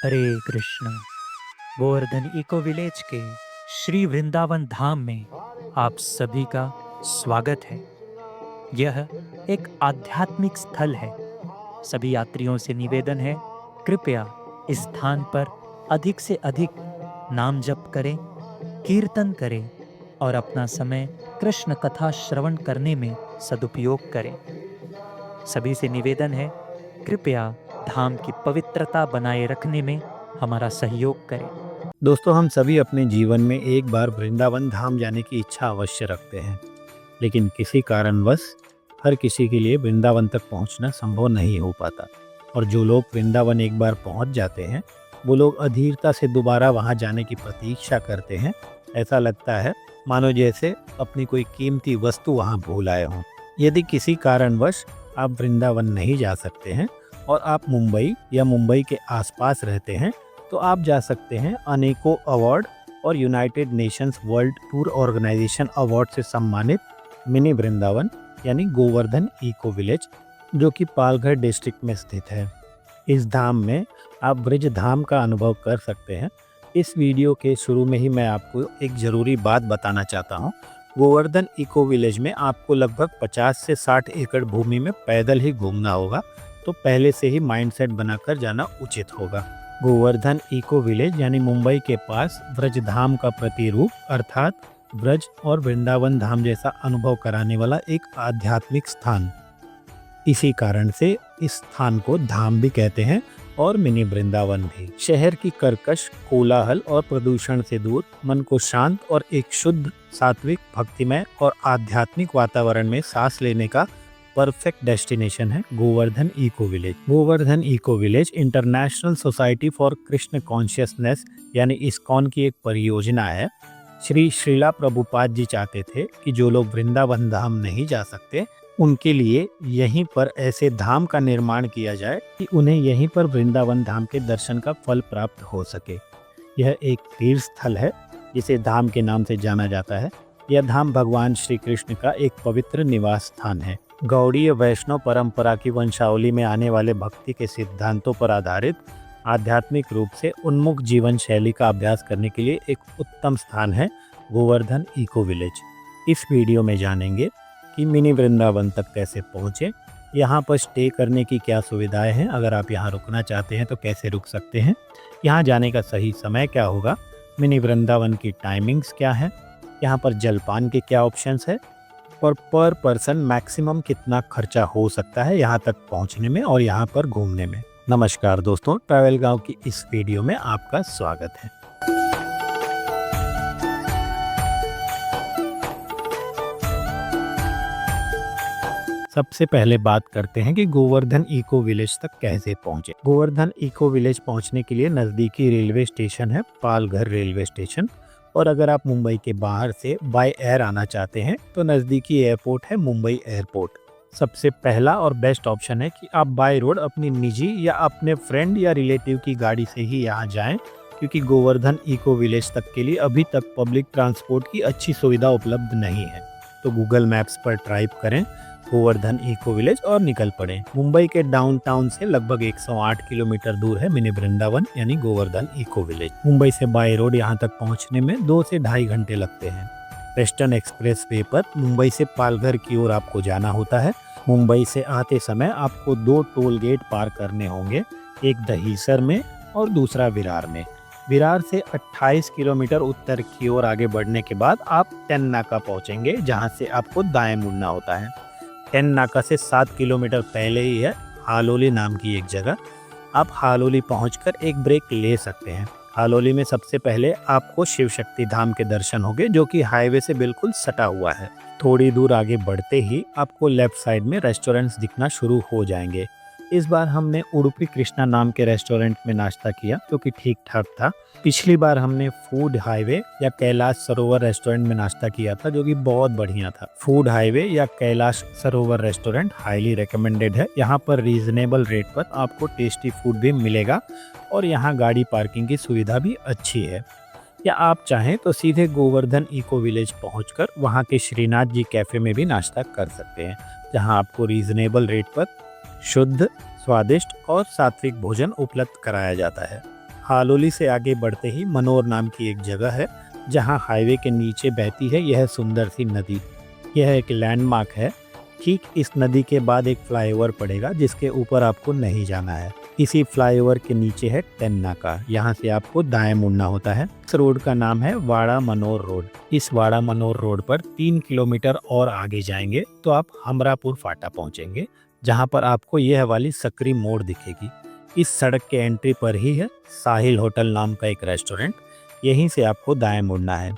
हरे Krishna. Govardhan Eco village के श्री वृंदावन धाम में आप सभी का स्वागत है। यह एक आध्यात्मिक स्थल है। सभी यात्रियों से निवेदन है, कृपया इस स्थान पर अधिक से अधिक नाम जप करें, कीर्तन करें और अपना समय कृष्ण कथा श्रवण करने में सदुपयोग करें। सभी से निवेदन है, कृपया धाम की पवित्रता बनाए रखने में हमारा सहयोग करें। दोस्तों, हम सभी अपने जीवन में एक बार वृंदावन धाम जाने की इच्छा अवश्य रखते हैं, लेकिन किसी कारणवश हर किसी के लिए वृंदावन तक पहुंचना संभव नहीं हो पाता। और जो लोग वृंदावन एक बार पहुंच जाते हैं, वो लोग अधीरता से दोबारा वहां जाने की प्रतीक्षा करते हैं। ऐसा लगता है मानो जैसे अपनी कोई कीमती वस्तु वहां भूल आए हों। यदि किसी कारणवश आप वृंदावन नहीं जा सकते हैं और आप मुंबई या मुंबई के आसपास रहते हैं, तो आप जा सकते हैं अनेकों अवार्ड और United Nations World Tour Organization award से सम्मानित मिनी वृंदावन यानी गोवर्धन इको विलेज, जो कि पालघर डिस्ट्रिक्ट में स्थित है। इस धाम में आप ब्रिज धाम का अनुभव कर सकते हैं। इस वीडियो के शुरू में ही मैं आपको एक ज़रूरी बात बताना चाहता हूँ। गोवर्धन इको विलेज में आपको लगभग 50 से 60 एकड़ भूमि में पैदल ही घूमना होगा, तो पहले से ही माइंडसेट बनाकर जाना उचित होगा। गोवर्धन इको विलेज यानी मुंबई के पास ब्रज धाम का प्रतिरूप, अर्थात ब्रज और वृंदावन धाम जैसा अनुभव कराने वाला एक आध्यात्मिक स्थान। इसी कारण से इस स्थान को धाम भी कहते हैं और मिनी वृंदावन भी। शहर की कर्कश, कोलाहल और प्रदूषण से दूर मन को शांत और एक शुद्ध, सात्विक, भक्तिमय और आध्यात्मिक वातावरण में सांस लेने का परफेक्ट डेस्टिनेशन है Govardhan Eco Village. Govardhan Eco Village International Society for Krishna Consciousness यानी इस्कॉन की एक परियोजना है। श्री श्रीला प्रभुपाद जी चाहते थे कि जो लोग वृंदावन धाम नहीं जा सकते, उनके लिए यहीं पर ऐसे धाम का निर्माण किया जाए कि उन्हें यहीं पर वृंदावन धाम के दर्शन का फल प्राप्त हो सके। यह एक तीर्थ स्थल है जिसे धाम के नाम से जाना जाता है। यह धाम भगवान श्री कृष्ण का एक पवित्र निवास स्थान है। गौड़ीय वैष्णव परंपरा की वंशावली में आने वाले भक्ति के सिद्धांतों पर आधारित आध्यात्मिक रूप से उन्मुख जीवन शैली का अभ्यास करने के लिए एक उत्तम स्थान है गोवर्धन इको विलेज। इस वीडियो में जानेंगे कि मिनी वृंदावन तक कैसे पहुँचे, यहाँ पर स्टे करने की क्या सुविधाएं हैं, अगर आप यहाँ रुकना चाहते हैं तो कैसे रुक सकते हैं, यहाँ जाने का सही समय क्या होगा, मिनी वृंदावन की टाइमिंग्स क्या है, यहाँ पर जलपान के क्या ऑप्शंस है और पर पर्सन मैक्सिमम कितना खर्चा हो सकता है यहाँ तक पहुँचने में और यहाँ पर घूमने में। नमस्कार दोस्तों, ट्रैवल गांव की इस वीडियो में आपका स्वागत है। सबसे पहले बात करते हैं कि गोवर्धन इको विलेज तक कैसे पहुंचे। गोवर्धन इको विलेज पहुंचने के लिए नज़दीकी रेलवे स्टेशन है पालघर रेलवे स्टेशन, और अगर आप मुंबई के बाहर से बाय एयर आना चाहते हैं तो नज़दीकी एयरपोर्ट है मुंबई एयरपोर्ट। सबसे पहला और बेस्ट ऑप्शन है कि आप बाय रोड अपनी निजी या अपने फ्रेंड या रिलेटिव की गाड़ी से ही यहाँ जाएं, क्योंकि गोवर्धन इको विलेज तक के लिए अभी तक पब्लिक ट्रांसपोर्ट की अच्छी सुविधा उपलब्ध नहीं है। तो गूगल मैप्स पर टाइप करें गोवर्धन इको विलेज और निकल पड़े। मुंबई के डाउनटाउन से लगभग 108 किलोमीटर दूर है मिनी वृंदावन यानी गोवर्धन इको विलेज। मुंबई से बाय रोड यहाँ तक पहुँचने में 2 से ढाई घंटे लगते हैं। वेस्टर्न एक्सप्रेस वे पर मुंबई से पालघर की ओर आपको जाना होता है। मुंबई से आते समय आपको 2 टोल गेट पार करने होंगे, एक दहीसर में और दूसरा विरार में। विरार से 28 किलोमीटर उत्तर की ओर आगे बढ़ने के बाद आप टेन नाका पहुँचेंगे, जहाँ से आपको दाएं मुड़ना होता है। टेन नाका से 7 किलोमीटर पहले ही है हालोली नाम की एक जगह। आप हालोली पहुंचकर एक ब्रेक ले सकते हैं। हालोली में सबसे पहले आपको शिव शक्ति धाम के दर्शन होंगे, जो कि हाईवे से बिल्कुल सटा हुआ है। थोड़ी दूर आगे बढ़ते ही आपको लेफ्ट साइड में रेस्टोरेंट्स दिखना शुरू हो जाएंगे। इस बार हमने उडुपी कृष्णा नाम के रेस्टोरेंट में नाश्ता किया, जो कि ठीक ठाक था। पिछली बार हमने फूड हाईवे या कैलाश सरोवर रेस्टोरेंट में नाश्ता किया था, जो कि बहुत बढ़िया था। फूड हाईवे या कैलाश सरोवर रेस्टोरेंट हाईली रिकमेंडेड है। यहाँ पर रीजनेबल रेट पर आपको टेस्टी फूड भी मिलेगा और यहाँ गाड़ी पार्किंग की सुविधा भी अच्छी है। या आप चाहें तो सीधे गोवर्धन इको विलेज पहुँचकर वहाँ के श्रीनाथ जी कैफे में भी नाश्ता कर सकते हैं, जहाँ आपको रीजनेबल रेट पर शुद्ध, स्वादिष्ट और सात्विक भोजन उपलब्ध कराया जाता है। हालोली से आगे बढ़ते ही मनोर नाम की एक जगह है जहां हाईवे के नीचे बहती है यह सुंदर सी नदी। यह एक लैंडमार्क है। ठीक इस नदी के बाद एक फ्लाईओवर पड़ेगा जिसके ऊपर आपको नहीं जाना है। इसी फ्लाईओवर के नीचे है टेन्नाका। यहाँ से आपको दाएं मुड़ना होता है। इस रोड का नाम है वाड़ा मनोर रोड। इस वाड़ा मनोर रोड पर 3 किलोमीटर और आगे जाएंगे तो आप हमरापुर फाटा पहुंचेंगे, जहां पर आपको यह वाली सकरी मोड़ दिखेगी। इस सड़क के एंट्री पर ही है साहिल होटल नाम का एक रेस्टोरेंट। यहीं से आपको दाएं मुड़ना है।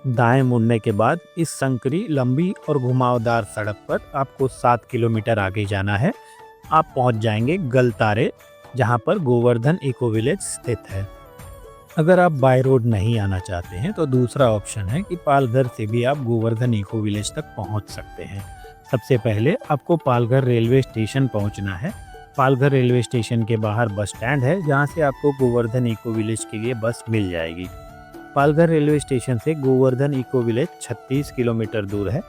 दाएं मुड़ने के बाद इस संकरी लंबी और घुमावदार सड़क पर आपको 7 किलोमीटर आगे जाना है। आप पहुंच जाएंगे गलतारे, जहां पर गोवर्धन इको विलेज स्थित है। अगर आप बाय रोड नहीं आना चाहते हैं तो दूसरा ऑप्शन है कि पालघर से भी आप गोवर्धन इको विलेज तक पहुंच सकते हैं। सबसे पहले आपको पालघर रेलवे स्टेशन पहुंचना है। पालघर रेलवे स्टेशन के बाहर बस स्टैंड है जहां से आपको गोवर्धन इको विलेज के लिए बस मिल जाएगी। पालघर रेलवे स्टेशन से गोवर्धन इको विलेज 36 किलोमीटर दूर है।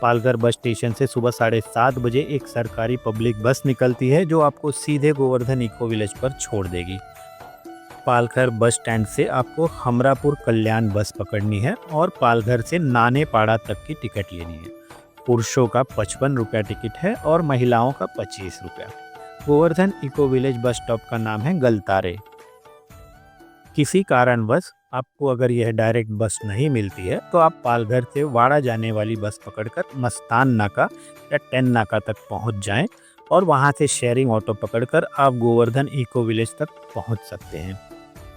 पालघर बस स्टेशन से सुबह 7:30 बजे एक सरकारी पब्लिक बस निकलती है जो आपको सीधे गोवर्धन इको विलेज पर छोड़ देगी। पालघर बस स्टैंड से आपको हमरापुर कल्याण बस पकड़नी है और पालघर से नानेपाड़ा तक की टिकट लेनी है। पुरुषों का 55 रुपया टिकट है और महिलाओं का 25 रुपया। Govardhan Eco Village bus stop का नाम है गलतारे। किसी कारणवश आपको अगर यह डायरेक्ट बस नहीं मिलती है तो आप पालघर से वाड़ा जाने वाली बस पकड़कर मस्तान नाका या टेन नाका तक पहुंच जाएं और वहां से शेयरिंग ऑटो पकड़कर आप गोवर्धन इको विलेज तक पहुंच सकते हैं।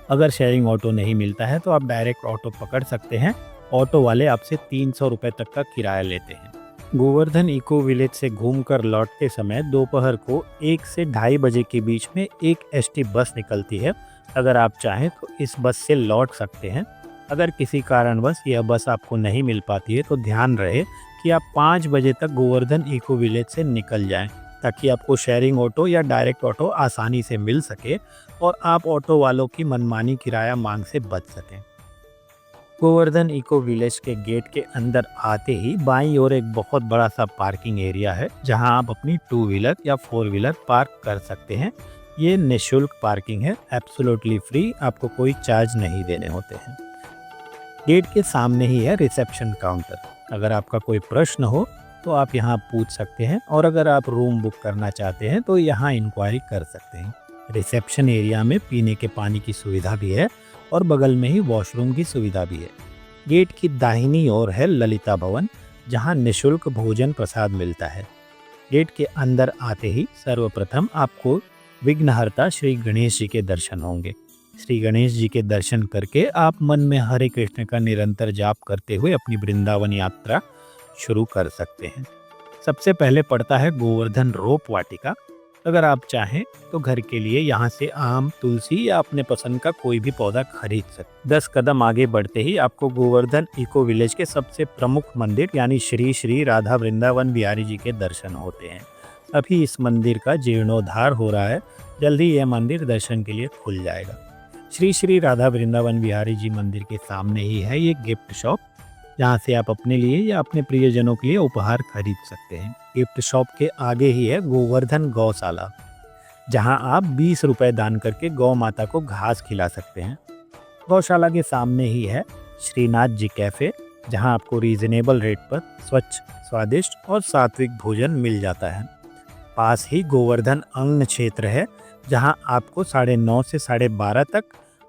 अगर शेयरिंग ऑटो नहीं मिलता है तो आप डायरेक्ट ऑटो पकड़ सकते हैं। ऑटो वाले आपसे 300 रुपये तक का किराया लेते हैं। गोवर्धन इको विलेज से घूमकर लौटते समय दोपहर को 1 से 2:30 बजे के बीच में एक एसटी बस निकलती है। अगर आप चाहें तो इस बस से लौट सकते हैं। अगर किसी कारणवश यह बस आपको नहीं मिल पाती है तो ध्यान रहे कि आप 5 बजे तक गोवर्धन इको विलेज से निकल जाएं, ताकि आपको शेयरिंग ऑटो या डायरेक्ट ऑटो आसानी से मिल सके और आप ऑटो वालों की मनमानी किराया मांग से बच सकें। गोवर्धन इको विलेज के गेट के अंदर आते ही बाईं ओर एक बहुत बड़ा सा पार्किंग एरिया है जहां आप अपनी 2 व्हीलर या 4 व्हीलर पार्क कर सकते हैं। ये निःशुल्क पार्किंग है, एब्सोल्युटली फ्री, आपको कोई चार्ज नहीं देने होते हैं। गेट के सामने ही है रिसेप्शन काउंटर। अगर आपका कोई प्रश्न हो तो आप यहाँ पूछ सकते हैं और अगर आप रूम बुक करना चाहते हैं तो यहाँ इंक्वायरी कर सकते हैं। रिसेप्शन एरिया में पीने के पानी की सुविधा भी है और बगल में ही वॉशरूम की सुविधा भी है। गेट की दाहिनी ओर है ललिता भवन, जहाँ निःशुल्क भोजन प्रसाद मिलता है। गेट के अंदर आते ही सर्वप्रथम आपको विघ्नहर्ता श्री गणेश जी के दर्शन होंगे। श्री गणेश जी के दर्शन करके आप मन में हरे कृष्ण का निरंतर जाप करते हुए अपनी वृंदावन यात्रा शुरू कर सकते हैं। सबसे पहले पड़ता है गोवर्धन रोप वाटिका। अगर आप चाहें तो घर के लिए यहाँ से आम, तुलसी या अपने पसंद का कोई भी पौधा खरीद सकते। 10 कदम आगे बढ़ते ही आपको गोवर्धन इको विलेज के सबसे प्रमुख मंदिर यानी श्री श्री राधा वृंदावन बिहारी जी के दर्शन होते हैं। अभी इस मंदिर का जीर्णोद्धार हो रहा है, जल्दी यह मंदिर दर्शन के लिए खुल जाएगा। श्री श्री राधा वृंदावन बिहारी जी मंदिर के सामने ही है ये गिफ्ट शॉप, जहाँ से आप अपने लिए या अपने प्रियजनों के लिए उपहार खरीद सकते हैं। गिफ्ट शॉप के आगे ही है गोवर्धन गौशाला, जहाँ आप 20 रुपए दान करके गौ माता को घास खिला सकते हैं। गौशाला के सामने ही है श्रीनाथ जी कैफ़े, जहाँ आपको रीजनेबल रेट पर स्वच्छ, स्वादिष्ट और सात्विक भोजन मिल जाता है। पास ही गोवर्धन अन्न क्षेत्र है, जहाँ आपको 9:30 से 12:30 तक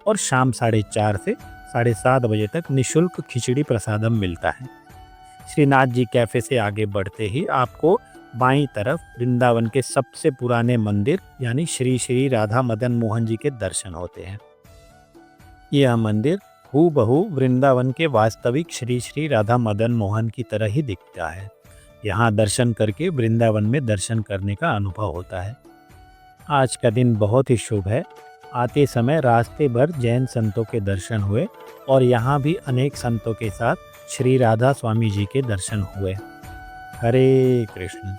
और शाम 4:30 से 7:30 बजे तक निःशुल्क खिचड़ी प्रसादम मिलता है। श्रीनाथ जी कैफ़े से आगे बढ़ते ही आपको बाईं तरफ वृंदावन के सबसे पुराने मंदिर यानी श्री श्री राधा मदन मोहन जी के दर्शन होते हैं। यह मंदिर हूबहू वृंदावन के वास्तविक श्री श्री राधा मदन मोहन की तरह ही दिखता है। यहाँ दर्शन करके वृंदावन में दर्शन करने का अनुभव होता है। आज का दिन बहुत ही शुभ है। आते समय रास्ते भर जैन संतों के दर्शन हुए और यहाँ भी अनेक संतों के साथ श्री राधा स्वामी जी के दर्शन हुए। हरे कृष्ण।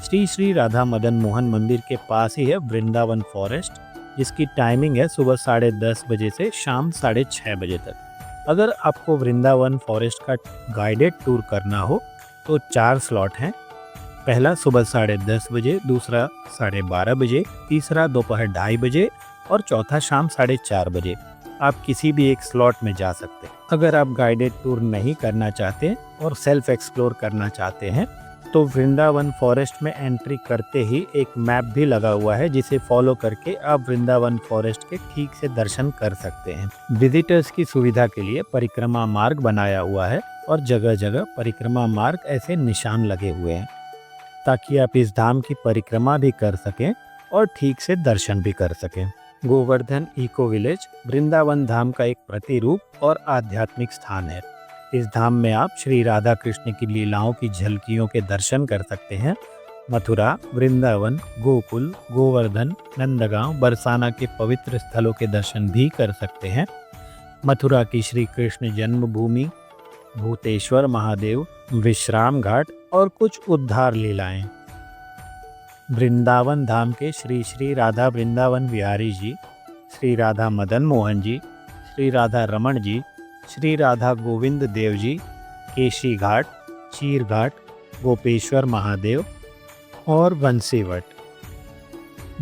श्री श्री राधा मदन मोहन मंदिर के पास ही है वृंदावन फॉरेस्ट, जिसकी टाइमिंग है सुबह 10:30 बजे से शाम 6:30 बजे तक। अगर आपको वृंदावन फॉरेस्ट का गाइडेड टूर करना हो तो 4 स्लॉट हैं। पहला सुबह 10:30 बजे, दूसरा 12:30 बजे, तीसरा दोपहर 2:30 बजे और चौथा शाम 4:30 बजे। आप किसी भी एक स्लॉट में जा सकते हैं। अगर आप गाइडेड टूर नहीं करना चाहते और सेल्फ एक्सप्लोर करना चाहते हैं तो वृंदावन फॉरेस्ट में एंट्री करते ही एक मैप भी लगा हुआ है, जिसे फॉलो करके आप वृंदावन फॉरेस्ट के ठीक से दर्शन कर सकते हैं। विजिटर्स की सुविधा के लिए परिक्रमा मार्ग बनाया हुआ है और जगह जगह परिक्रमा मार्ग ऐसे निशान लगे हुए हैं ताकि आप इस धाम की परिक्रमा भी कर सकें और ठीक से दर्शन भी कर सकें। गोवर्धन इको विलेज वृंदावन धाम का एक प्रतिरूप और आध्यात्मिक स्थान है। इस धाम में आप श्री राधा कृष्ण की लीलाओं की झलकियों के दर्शन कर सकते हैं। मथुरा, वृंदावन, गोकुल, गोवर्धन, नंदगांव, बरसाना के पवित्र स्थलों के दर्शन भी कर सकते हैं। मथुरा की श्री कृष्ण जन्मभूमि, भूतेश्वर महादेव, विश्राम घाट और कुछ उद्धार लीलाएं। वृंदावन धाम के श्री श्री राधा वृंदावन बिहारी जी, श्री राधा मदन मोहन जी, श्री राधा रमन जी, श्री राधा गोविंद देव जी, केशी घाट, चीर घाट, गोपेश्वर महादेव और बंसीवट,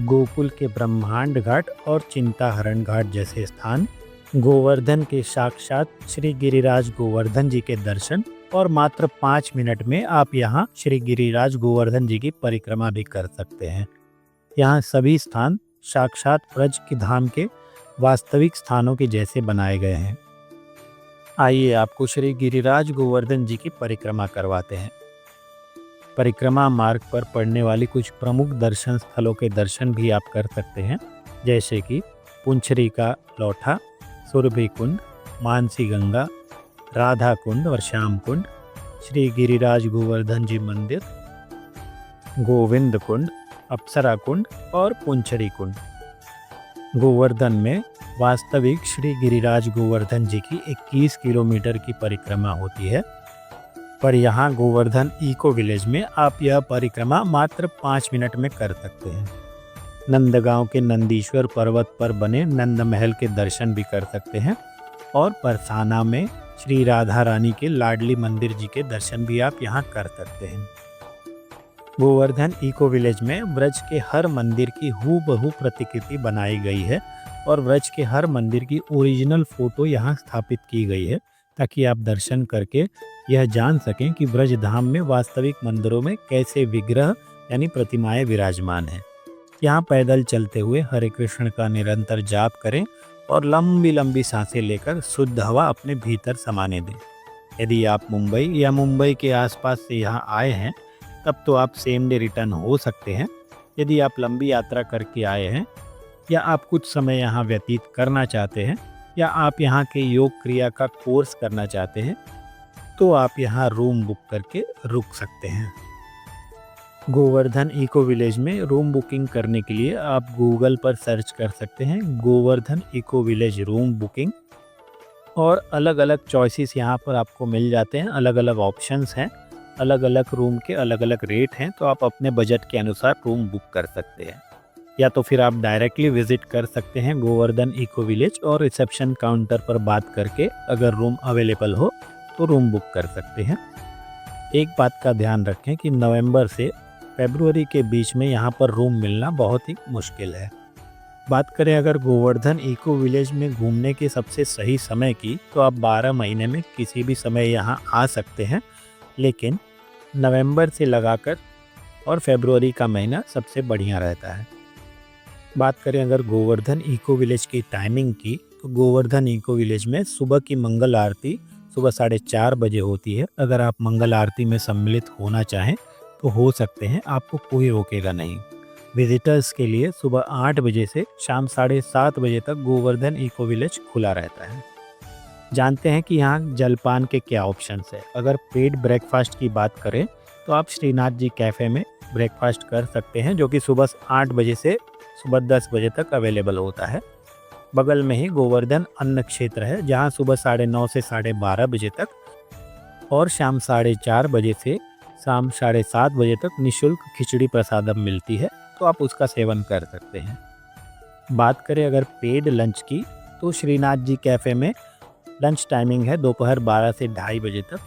गोकुल के ब्रह्मांड घाट और चिंताहरण घाट जैसे स्थान, गोवर्धन के साक्षात श्री गिरिराज गोवर्धन जी के दर्शन और मात्र 5 मिनट में आप यहाँ श्री गिरिराज गोवर्धन जी की परिक्रमा भी कर सकते हैं। यहाँ सभी स्थान साक्षात ब्रज की धाम के वास्तविक स्थानों के जैसे बनाए गए हैं। आइए आपको श्री गिरिराज गोवर्धन जी की परिक्रमा करवाते हैं। परिक्रमा मार्ग पर पड़ने वाली कुछ प्रमुख दर्शन स्थलों के दर्शन भी आप कर सकते हैं, जैसे कि पुंछरी का लौठा, सुरभि कुंड, मानसी गंगा, राधा कुंड और श्याम कुंड, श्री गिरिराज गोवर्धन जी मंदिर, गोविंद कुंड, अप्सरा कुंड और पुंछरी कुंड। गोवर्धन में वास्तविक श्री गिरिराज गोवर्धन जी की 21 किलोमीटर की परिक्रमा होती है, पर यहाँ गोवर्धन इको विलेज में आप यह परिक्रमा मात्र 5 मिनट में कर सकते हैं। नंदगांव के नंदीश्वर पर्वत पर बने नंद महल के दर्शन भी कर सकते हैं और परसाना में श्री राधा रानी के लाडली मंदिर जी के दर्शन भी आप यहाँ कर सकते हैं। गोवर्धन इको विलेज में ब्रज के हर मंदिर की हूबहू प्रतिकृति बनाई गई है और ब्रज के हर मंदिर की ओरिजिनल फोटो यहाँ स्थापित की गई है, ताकि आप दर्शन करके यह जान सकें कि ब्रज धाम में वास्तविक मंदिरों में कैसे विग्रह यानी प्रतिमाएं विराजमान हैं। यहाँ पैदल चलते हुए हरे कृष्ण का निरंतर जाप करें और लंबी लंबी सांसें लेकर शुद्ध हवा अपने भीतर समाने दें। यदि आप मुंबई या मुंबई के आसपास से यहाँ आए हैं तब तो आप सेम डे रिटर्न हो सकते हैं। यदि आप लंबी यात्रा करके आए हैं या आप कुछ समय यहाँ व्यतीत करना चाहते हैं या आप यहाँ के योग क्रिया का कोर्स करना चाहते हैं तो आप यहाँ रूम बुक करके रुक सकते हैं। गोवर्धन इको विलेज में रूम बुकिंग करने के लिए आप गूगल पर सर्च कर सकते हैं Govardhan Eco Village room booking, और अलग अलग चॉइसेस यहाँ पर आपको मिल जाते हैं। अलग अलग ऑप्शंस हैं, अलग अलग रूम के अलग अलग रेट हैं, तो आप अपने बजट के अनुसार रूम बुक कर सकते हैं। या तो फिर आप डायरेक्टली विजिट कर सकते हैं गोवर्धन इको विलेज और रिसेप्शन काउंटर पर बात करके अगर रूम अवेलेबल हो तो रूम बुक कर सकते हैं। एक बात का ध्यान रखें कि नवंबर से फरवरी के बीच में यहाँ पर रूम मिलना बहुत ही मुश्किल है। बात करें अगर गोवर्धन इको विलेज में घूमने के सबसे सही समय की, तो आप 12 महीने में किसी भी समय यहाँ आ सकते हैं, लेकिन नवंबर से लगाकर और फरवरी का महीना सबसे बढ़िया रहता है। बात करें अगर गोवर्धन इको विलेज की टाइमिंग की, तो गोवर्धन इको विलेज में सुबह की मंगल आरती सुबह 4:30 बजे होती है। अगर आप मंगल आरती में सम्मिलित होना चाहें तो हो सकते हैं, आपको कोई रोकेगा नहीं। विजिटर्स के लिए सुबह 8 बजे से शाम 7:30 बजे तक गोवर्धन इको विलेज खुला रहता है। जानते हैं कि यहाँ जलपान के क्या ऑप्शंस है। अगर पेड ब्रेकफास्ट की बात करें तो आप श्रीनाथ जी कैफ़े में ब्रेकफास्ट कर सकते हैं, जो कि सुबह 8 बजे से सुबह 10 बजे तक अवेलेबल होता है। बगल में ही गोवर्धन अन्न क्षेत्र है, जहाँ सुबह 9:30 से 12:30 बजे तक और शाम 4:30 बजे से शाम 7:30 बजे तक निःशुल्क खिचड़ी प्रसादम मिलती है, तो आप उसका सेवन कर सकते हैं। बात करें अगर पेड लंच की, तो श्रीनाथ जी कैफ़े में लंच टाइमिंग है दोपहर 12 से 2:30 बजे तक,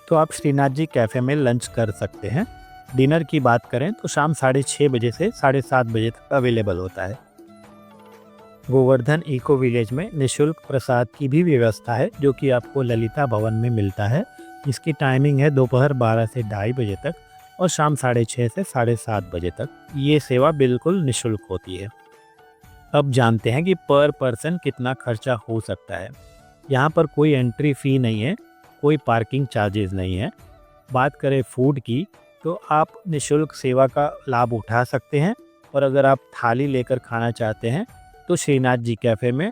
तो आप श्रीनाथ जी कैफ़े में लंच कर सकते हैं। डिनर की बात करें तो शाम 6:30 बजे से 7:30 बजे तक अवेलेबल होता है। गोवर्धन इको विलेज में निशुल्क प्रसाद की भी व्यवस्था है, जो कि आपको ललिता भवन में मिलता है। इसकी टाइमिंग है दोपहर 12 से 2:30 बजे तक और शाम 6:30 से 7:30 बजे तक। ये सेवा बिल्कुल निशुल्क होती है। अब जानते हैं कि पर पर्सन कितना खर्चा हो सकता है। यहाँ पर कोई एंट्री फ़ी नहीं है, कोई पार्किंग चार्जेस नहीं है। बात करें फूड की, तो आप निशुल्क सेवा का लाभ उठा सकते हैं, और अगर आप थाली लेकर खाना चाहते हैं तो श्रीनाथ जी कैफ़े में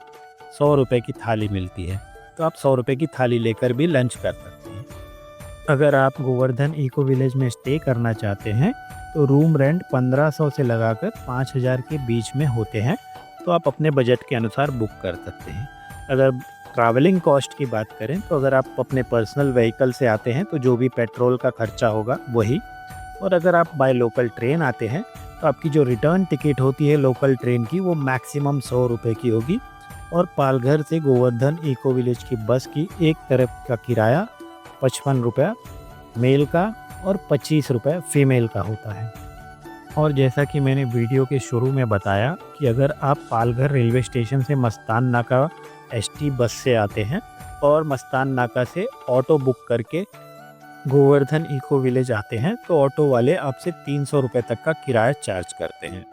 100 रुपये की थाली मिलती है, तो आप 100 रुपये की थाली लेकर भी लंच कर सकते हैं। अगर आप गोवर्धन इको विलेज में स्टे करना चाहते हैं तो रूम रेंट 1500 से लगाकर 5000 के बीच में होते हैं, तो आप अपने बजट के अनुसार बुक कर सकते हैं। अगर ट्रैवलिंग कॉस्ट की बात करें तो अगर आप अपने पर्सनल व्हीकल से आते हैं तो जो भी पेट्रोल का खर्चा होगा वही, और अगर आप बाय लोकल ट्रेन आते हैं तो आपकी जो रिटर्न टिकट होती है लोकल ट्रेन की, वो मैक्सिमम 100 रुपये की होगी। और पालघर से गोवर्धन इको विलेज की बस की एक तरफ का किराया 55 रुपया मेल का और 25 रुपये फीमेल का होता है। और जैसा कि मैंने वीडियो के शुरू में बताया कि अगर आप पालघर रेलवे स्टेशन से मस्तान नाका एसटी बस से आते हैं और मस्तान नाका से ऑटो बुक करके गोवर्धन इको विलेज आते हैं, तो ऑटो वाले आपसे 300 रुपये तक का किराया चार्ज करते हैं।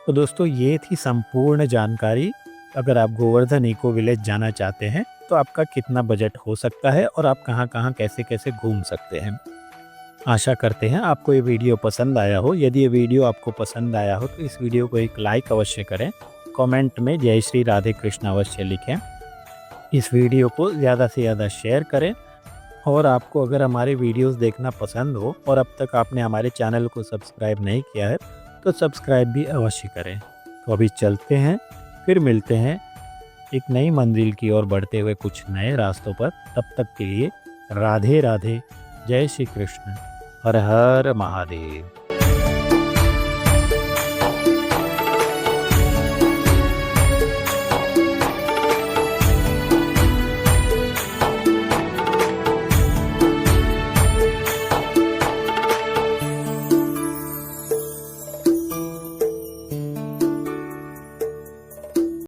तो दोस्तों, ये थी संपूर्ण जानकारी। अगर आप गोवर्धन इको विलेज जाना चाहते हैं तो आपका कितना बजट हो सकता है और आप कहां कहां कैसे कैसे घूम सकते हैं। आशा करते हैं आपको ये वीडियो पसंद आया हो। यदि ये वीडियो आपको पसंद आया हो तो इस वीडियो को एक लाइक अवश्य करें, कमेंट में जय श्री राधे कृष्ण अवश्य लिखें, इस वीडियो को ज़्यादा से ज़्यादा शेयर करें। और आपको अगर हमारे वीडियोस देखना पसंद हो और अब तक आपने हमारे चैनल को सब्सक्राइब नहीं किया है तो सब्सक्राइब भी अवश्य करें। तो अभी चलते हैं, फिर मिलते हैं एक नई मंजिल की ओर बढ़ते हुए कुछ नए रास्तों पर। तब तक के लिए राधे राधे, जय श्री कृष्ण, हर हर महादेव।